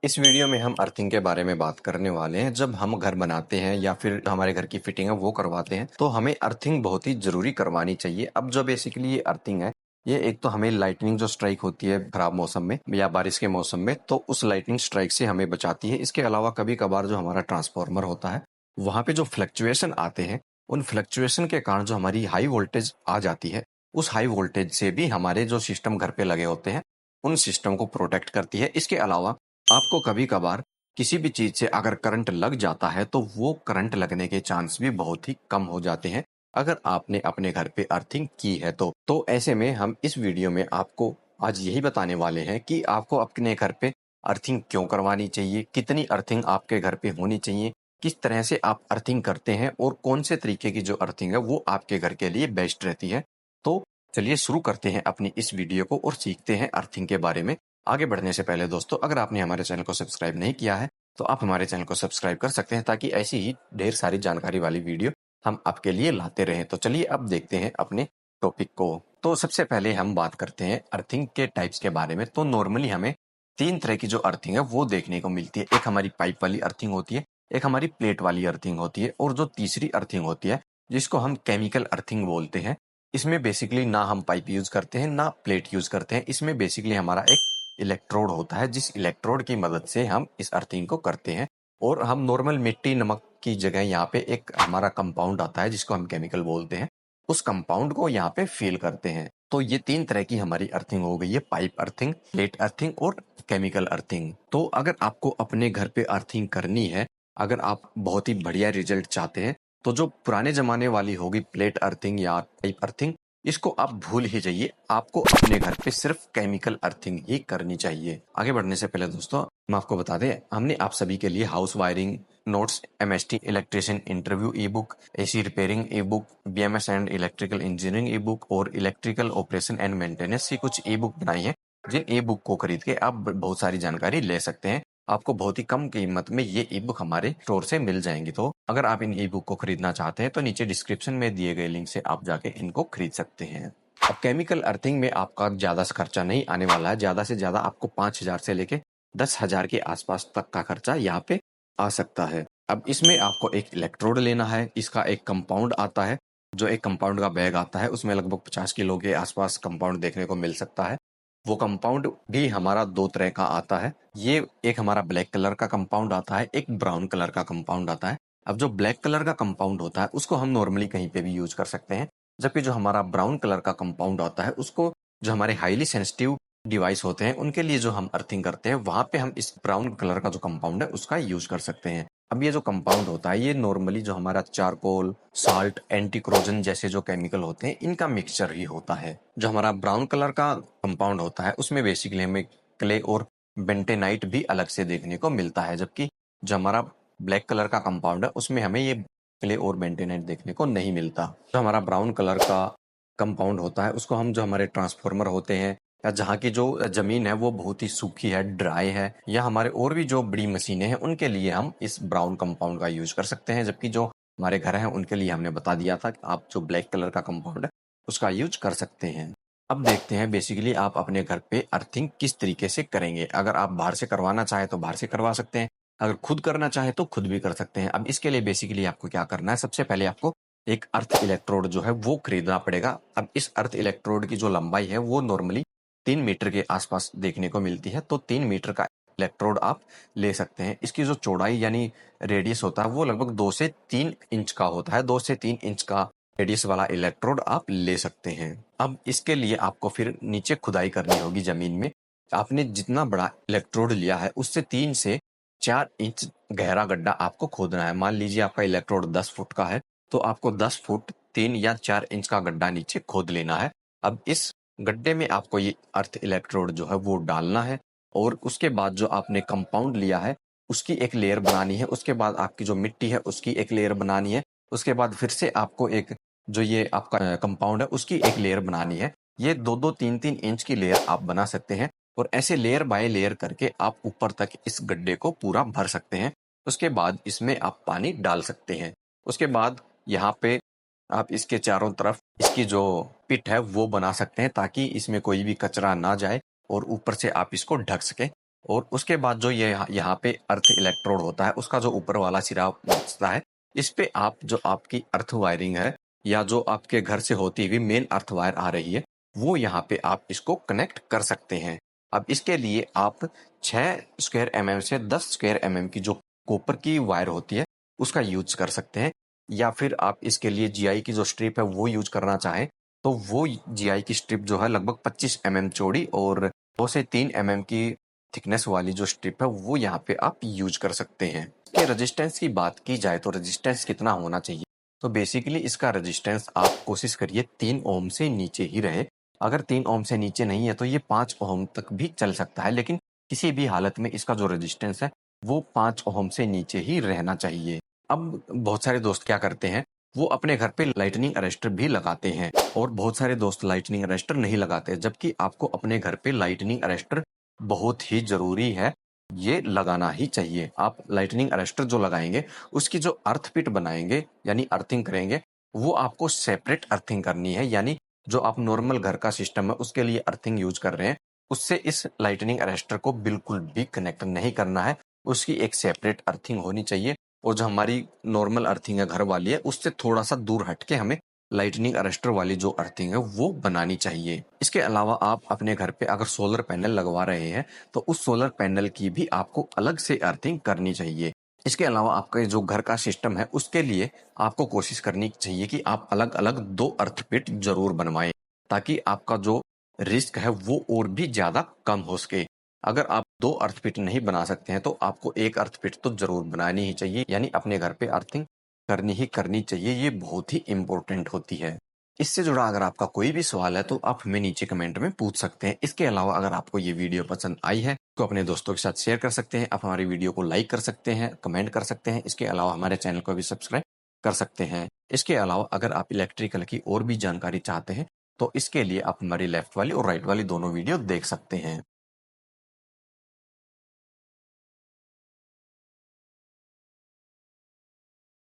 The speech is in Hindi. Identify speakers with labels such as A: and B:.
A: इस वीडियो में हम अर्थिंग के बारे में बात करने वाले हैं। जब हम घर बनाते हैं या फिर हमारे घर की फिटिंग है वो करवाते हैं तो हमें अर्थिंग बहुत ही जरूरी करवानी चाहिए। अब जो बेसिकली ये अर्थिंग है, ये एक तो हमें लाइटनिंग जो स्ट्राइक होती है खराब मौसम में या बारिश के मौसम में, तो उस लाइटनिंग स्ट्राइक से हमें बचाती है। इसके अलावा कभी कभार जो हमारा ट्रांसफार्मर होता है वहां पे जो फ्लक्चुएशन आते हैं, उन फ्लक्चुएशन के कारण जो हमारी हाई वोल्टेज आ जाती है, उस हाई वोल्टेज से भी हमारे जो सिस्टम घर पे लगे होते हैं उन सिस्टम को प्रोटेक्ट करती है। इसके अलावा आपको कभी कभार किसी भी चीज से अगर करंट लग जाता है तो वो करंट लगने के चांस भी बहुत ही कम हो जाते हैं अगर आपने अपने घर पे अर्थिंग की है तो ऐसे में हम इस वीडियो में आपको आज यही बताने वाले हैं कि आपको अपने घर पे अर्थिंग क्यों करवानी चाहिए, कितनी अर्थिंग आपके घर पे होनी चाहिए, किस तरह से आप अर्थिंग करते हैं और कौन से तरीके की जो अर्थिंग है वो आपके घर के लिए बेस्ट रहती है। तो चलिए शुरू करते हैं अपनी इस वीडियो को और सीखते हैं अर्थिंग के बारे में। आगे बढ़ने से पहले दोस्तों, अगर आपने हमारे चैनल को सब्सक्राइब नहीं किया है तो आप हमारे चैनल को सब्सक्राइब कर सकते हैं ताकि ऐसी ही ढेर सारी जानकारी वाली वीडियो हम आपके लिए लाते रहें। तो चलिए अब देखते हैं अपने टॉपिक को। तो सबसे पहले हम बात करते हैं अर्थिंग के टाइप्स के बारे में। तो नॉर्मली हमें तीन तरह की जो अर्थिंग है वो देखने को मिलती है। एक हमारी पाइप वाली अर्थिंग होती है, एक हमारी प्लेट वाली अर्थिंग होती है, और जो तीसरी अर्थिंग होती है जिसको हम केमिकल अर्थिंग बोलते हैं। इसमें बेसिकली ना हम पाइप यूज करते हैं ना प्लेट यूज करते हैं। इसमें बेसिकली हमारा एक इलेक्ट्रोड होता है, जिस इलेक्ट्रोड की मदद से हम इस अर्थिंग को करते हैं। और हम नॉर्मल मिट्टी नमक की जगह यहाँ पे एक हमारा कंपाउंड आता है जिसको हम केमिकल बोलते हैं, उस कंपाउंड को यहाँ पे फील करते हैं। तो ये तीन तरह की हमारी अर्थिंग हो गई है, पाइप अर्थिंग, प्लेट अर्थिंग और केमिकल अर्थिंग। तो अगर आपको अपने घर पे अर्थिंग करनी है, अगर आप बहुत ही बढ़िया रिजल्ट चाहते हैं, तो जो पुराने जमाने वाली होगी प्लेट अर्थिंग या पाइप अर्थिंग, इसको आप भूल ही जाइए। आपको अपने घर पे सिर्फ केमिकल अर्थिंग ही करनी चाहिए। आगे बढ़ने से पहले दोस्तों हम आपको बता दें, हमने आप सभी के लिए house wiring notes, MST electrician interview E book, AC repairing E book, BMS and electrical engineering E book और इलेक्ट्रिकल ऑपरेशन एंड मेंटेनेंस की कुछ ई बुक बनाई है, जिन ई बुक को खरीद के आप बहुत सारी जानकारी ले सकते हैं। आपको बहुत ही कम कीमत में ये ई बुक हमारे स्टोर से मिल जाएंगी। तो अगर आप इन ई बुक को खरीदना चाहते हैं तो नीचे डिस्क्रिप्शन में दिए गए लिंक से आप जाके इनको खरीद सकते हैं। अब केमिकल अर्थिंग में आपका ज्यादा खर्चा नहीं आने वाला है। ज्यादा से ज्यादा आपको 5,000 से लेके 10,000 के आसपास तक का खर्चा यहाँ पे आ सकता है। अब इसमें आपको एक इलेक्ट्रोड लेना है, इसका एक कंपाउंड आता है, जो एक कंपाउंड का बैग आता है, उसमें लगभग 50 किलो के आसपास कंपाउंड देखने को मिल सकता है। वो कंपाउंड भी हमारा दो तरह का आता है। ये एक हमारा ब्लैक कलर का कंपाउंड आता है, एक ब्राउन कलर का कंपाउंड आता है। अब जो ब्लैक कलर का कंपाउंड होता है उसको हम नॉर्मली कहीं पे भी यूज कर सकते हैं, जबकि जो हमारा ब्राउन कलर का कंपाउंड आता है उसको जो हमारे हाईली सेंसिटिव डिवाइस होते हैं उनके लिए जो हम अर्थिंग करते हैं वहां पे हम इस ब्राउन कलर का जो कंपाउंड है उसका यूज कर सकते हैं। अब ये जो कंपाउंड होता है ये नॉर्मली जो हमारा चारकोल, साल्ट, एंटी क्रोजन जैसे जो केमिकल होते हैं इनका मिक्सचर ही होता है। जो हमारा ब्राउन कलर का कंपाउंड होता है उसमें बेसिकली हमें क्ले और बेंटेनाइट भी अलग से देखने को मिलता है, जबकि जो हमारा ब्लैक कलर का कंपाउंड है उसमें हमें ये क्ले और बेंटेनाइट देखने को नहीं मिलता। जो हमारा ब्राउन कलर का कंपाउंड होता है उसको हम जो हमारे ट्रांसफॉर्मर होते हैं या जहाँ की जो जमीन है वो बहुत ही सूखी है, ड्राई है, या हमारे और भी जो बड़ी मशीनें हैं उनके लिए हम इस ब्राउन कंपाउंड का यूज कर सकते हैं। जबकि जो हमारे घर हैं उनके लिए हमने बता दिया था कि आप जो ब्लैक कलर का कंपाउंड है उसका यूज कर सकते हैं। अब देखते हैं बेसिकली आप अपने घर पे अर्थिंग किस तरीके से करेंगे। अगर आप बाहर से करवाना चाहे तो बाहर से करवा सकते हैं, अगर खुद करना चाहे तो खुद भी कर सकते हैं। अब इसके लिए बेसिकली आपको क्या करना है, सबसे पहले आपको एक अर्थ इलेक्ट्रोड जो है वो खरीदना पड़ेगा। अब इस अर्थ इलेक्ट्रोड की जो लंबाई है वो नॉर्मली 3 मीटर के आसपास देखने को मिलती है, तो 3 मीटर का इलेक्ट्रोड आप ले सकते हैं। इसकी जो चौड़ाई यानी रेडियस होता है वो लगभग 2 से 3 इंच का होता है। 2 से 3 इंच का रेडियस वाला इलेक्ट्रोड आप ले सकते हैं। अब इसके लिए आपको फिर नीचे खुदाई करनी होगी जमीन में। आपने जितना बड़ा इलेक्ट्रोड लिया है उससे 3 से 4 इंच गहरा गड्ढा आपको खोदना है। मान लीजिए आपका इलेक्ट्रोड 10 फुट का है तो आपको 10 फुट 3 या 4 इंच का गड्ढा नीचे खोद लेना है। अब इस गड्ढे में आपको ये अर्थ इलेक्ट्रोड जो है वो डालना है, और उसके बाद जो आपने कंपाउंड लिया है उसकी एक लेयर बनानी है। उसके बाद आपकी जो मिट्टी है उसकी एक लेयर बनानी है। उसके बाद फिर से आपको एक जो ये आपका कंपाउंड है उसकी एक लेयर बनानी है। ये 2-2 3-3 इंच की लेयर आप बना सकते हैं, और ऐसे लेयर बाय लेयर करके आप ऊपर तक इस गड्ढे को पूरा भर सकते हैं। उसके बाद इसमें आप पानी डाल सकते हैं। उसके बाद यहाँ पे आप इसके चारों तरफ इसकी जो पिट है वो बना सकते हैं ताकि इसमें कोई भी कचरा ना जाए और ऊपर से आप इसको ढक सके। और उसके बाद जो ये यहाँ पे अर्थ इलेक्ट्रोड होता है, उसका जो ऊपर वाला सिरा बचता है, इस पे आप जो आपकी अर्थ वायरिंग है या जो आपके घर से होती हुई मेन अर्थ वायर आ रही है, वो यहाँ पे आप इसको कनेक्ट कर सकते हैं। अब इसके लिए आप 6 स्क्वायर एमएम से 10 स्क्वायर एमएम की जो कॉपर की वायर होती है, उसका यूज कर सकते हैं। या फिर आप इसके लिए जीआई की जो स्ट्रिप है वो यूज करना चाहें, तो वो जीआई की स्ट्रिप जो है लगभग 25 एमएम चौड़ी और 2 से 3 एमएम की थिकनेस वाली जो स्ट्रिप है वो यहाँ पे आप यूज कर सकते हैं। इसके रेजिस्टेंस की बात की जाए तो रेजिस्टेंस कितना होना चाहिए, तो बेसिकली इसका रेजिस्टेंस आप कोशिश करिए 3 ओम से नीचे ही रहे। अगर 3 ओम से नीचे नहीं है तो ये 5 ओम तक भी चल सकता है, लेकिन किसी भी हालत में इसका जो रेजिस्टेंस है वो 5 ओम से नीचे ही रहना चाहिए। अब बहुत सारे दोस्त क्या करते हैं, वो अपने घर पे लाइटनिंग अरेस्टर भी लगाते हैं और बहुत सारे दोस्त लाइटनिंग अरेस्टर नहीं लगाते, जबकि आपको अपने घर पे लाइटनिंग अरेस्टर बहुत ही जरूरी है, ये लगाना ही चाहिए। आप लाइटनिंग अरेस्टर जो लगाएंगे उसकी जो अर्थ पिट बनाएंगे यानी अर्थिंग करेंगे, वो आपको सेपरेट अर्थिंग करनी है। यानी जो आप नॉर्मल घर का सिस्टम है उसके लिए अर्थिंग यूज कर रहे हैं, उससे इस लाइटनिंग अरेस्टर को बिल्कुल भी कनेक्ट नहीं करना है। उसकी एक सेपरेट अर्थिंग होनी चाहिए और जो हमारी नॉर्मल अर्थिंग है घर वाली है, उससे थोड़ा सा दूर हटके हमें लाइटनिंग अरेस्टर वाली जो अर्थिंग है वो बनानी चाहिए। इसके अलावा आप अपने घर पे अगर सोलर पैनल लगवा रहे हैं तो उस सोलर पैनल की भी आपको अलग से अर्थिंग करनी चाहिए। इसके अलावा आपका जो घर का सिस्टम है उसके लिए आपको कोशिश करनी चाहिए कि आप अलग अलग 2 अर्थ पिट जरूर बनवाएं, ताकि आपका जो रिस्क है वो और भी ज्यादा कम हो सके। अगर आप 2 अर्थ पिट नहीं बना सकते हैं तो आपको एक अर्थ पिट तो जरूर बनानी ही चाहिए, यानी अपने घर पे अर्थिंग करनी ही करनी चाहिए। ये बहुत ही इंपॉर्टेंट होती है। इससे जुड़ा अगर आपका कोई भी सवाल है तो आप हमें नीचे कमेंट में पूछ सकते हैं। इसके अलावा अगर आपको ये वीडियो पसंद आई है तो अपने दोस्तों के साथ शेयर कर सकते हैं। आप हमारी वीडियो को लाइक कर सकते हैं, कमेंट कर सकते हैं। इसके अलावा हमारे चैनल को भी सब्सक्राइब कर सकते हैं। इसके अलावा अगर आप इलेक्ट्रिकल की और भी जानकारी चाहते हैं तो इसके लिए आप हमारी लेफ्ट वाली और राइट वाली दोनों वीडियो देख सकते हैं।